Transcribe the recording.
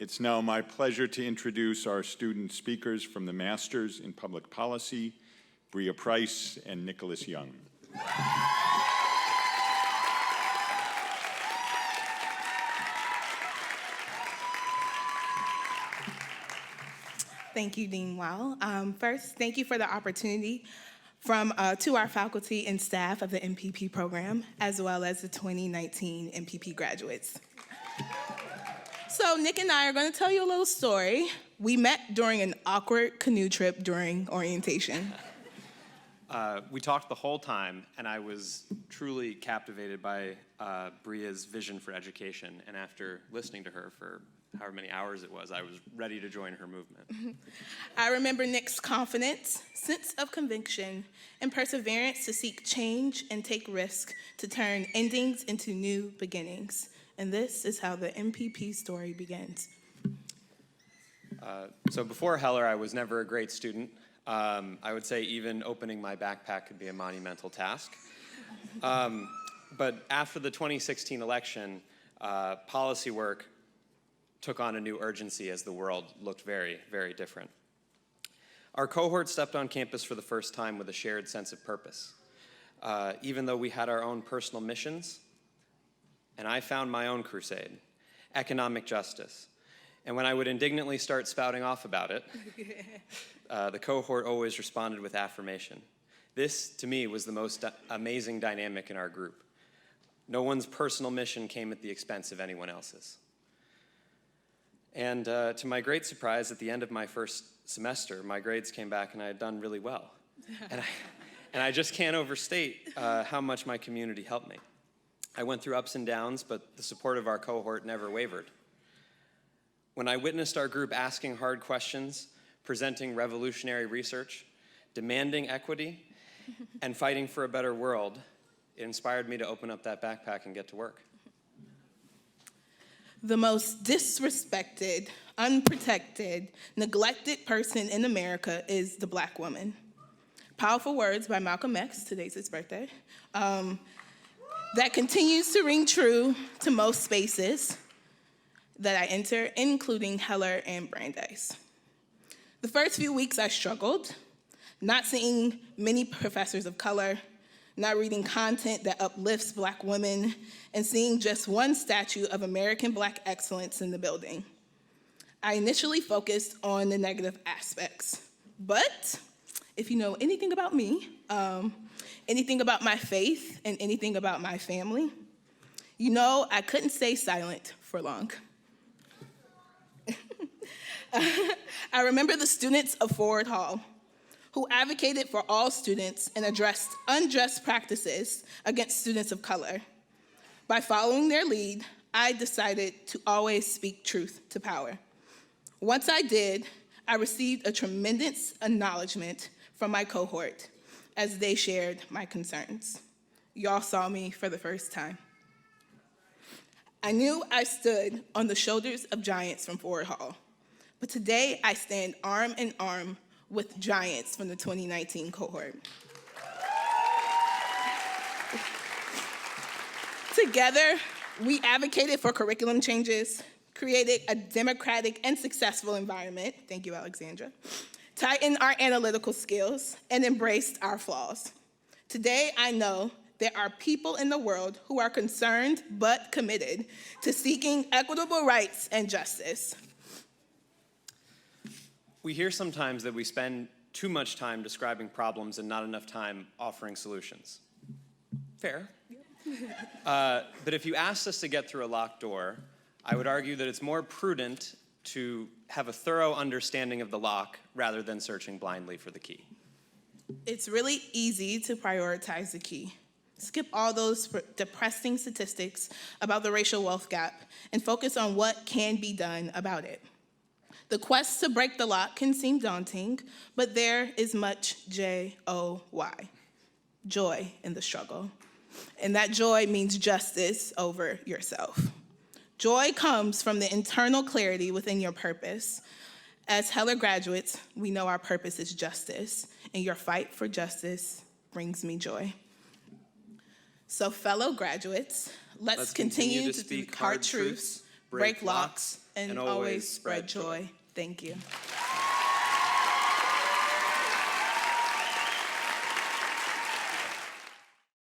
It's now my pleasure to introduce our student speakers from the Masters in Public Policy, Bria Price and Nicholas Young. Thank you, Dean Weil. First, thank you for the opportunity to our faculty and staff of the MPP program, as well as the 2019 MPP graduates. So Nick and I are going to tell you a little story. We met during an awkward canoe trip during orientation. We talked the whole time, and I was truly captivated by Bria's vision for education. And after listening to her for however many hours it was, I was ready to join her movement. I remember Nick's confidence, sense of conviction, and perseverance to seek change and take risk to turn endings into new beginnings. And this is how the MPP story begins. So before Heller, I was never a great student. I would say even opening my backpack could be a monumental task. But after the 2016 election, policy work took on a new urgency as the world looked very, very different. Our cohort stepped on campus for the first time with a shared sense of purpose. Even though we had our own personal missions, and I found my own crusade, economic justice. And when I would indignantly start spouting off about it, the cohort always responded with affirmation. This, to me, was the most amazing dynamic in our group. No one's personal mission came at the expense of anyone else's. And to my great surprise, at the end of my first semester, my grades came back and I had done really well. And I just can't overstate how much my community helped me. I went through ups and downs, but the support of our cohort never wavered. When I witnessed our group asking hard questions, presenting revolutionary research, demanding equity, and fighting for a better world, it inspired me to open up that backpack and get to work. The most disrespected, unprotected, neglected person in America is the Black woman. Powerful words by Malcolm X, today's his birthday, that continues to ring true to most spaces that I enter, including Heller and Brandeis. The first few weeks I struggled, not seeing many professors of color, not reading content that uplifts Black women, and seeing just one statue of American Black excellence in the building. I initially focused on the negative aspects, but if you know anything about me, anything about my faith, and anything about my family, you know I couldn't stay silent for long. I remember the students of Ford Hall, who advocated for all students and addressed unjust practices against students of color. By following their lead, I decided to always speak truth to power. Once I did, I received a tremendous acknowledgement from my cohort as they shared my concerns. Y'all saw me for the first time. I knew I stood on the shoulders of giants from Ford Hall, but today I stand arm in arm with giants from the 2019 cohort. Together, we advocated for curriculum changes, created a democratic and successful environment, thank you, Alexandra, tightened our analytical skills, and embraced our flaws. Today, I know there are people in the world who are concerned but committed to seeking equitable rights and justice. We hear sometimes that we spend too much time describing problems and not enough time offering solutions. Fair. But if you asked us to get through a locked door, I would argue that it's more prudent to have a thorough understanding of the lock rather than searching blindly for the key. It's really easy to prioritize the key. Skip all those depressing statistics about the racial wealth gap and focus on what can be done about it. The quest to break the lock can seem daunting, but there is much J-O-Y, joy in the struggle. And that joy means justice over yourself. Joy comes from the internal clarity within your purpose. As Heller graduates, we know our purpose is justice, and your fight for justice brings me joy. So fellow graduates, let's continue to speak hard truths, break locks, and always spread joy. Thank you.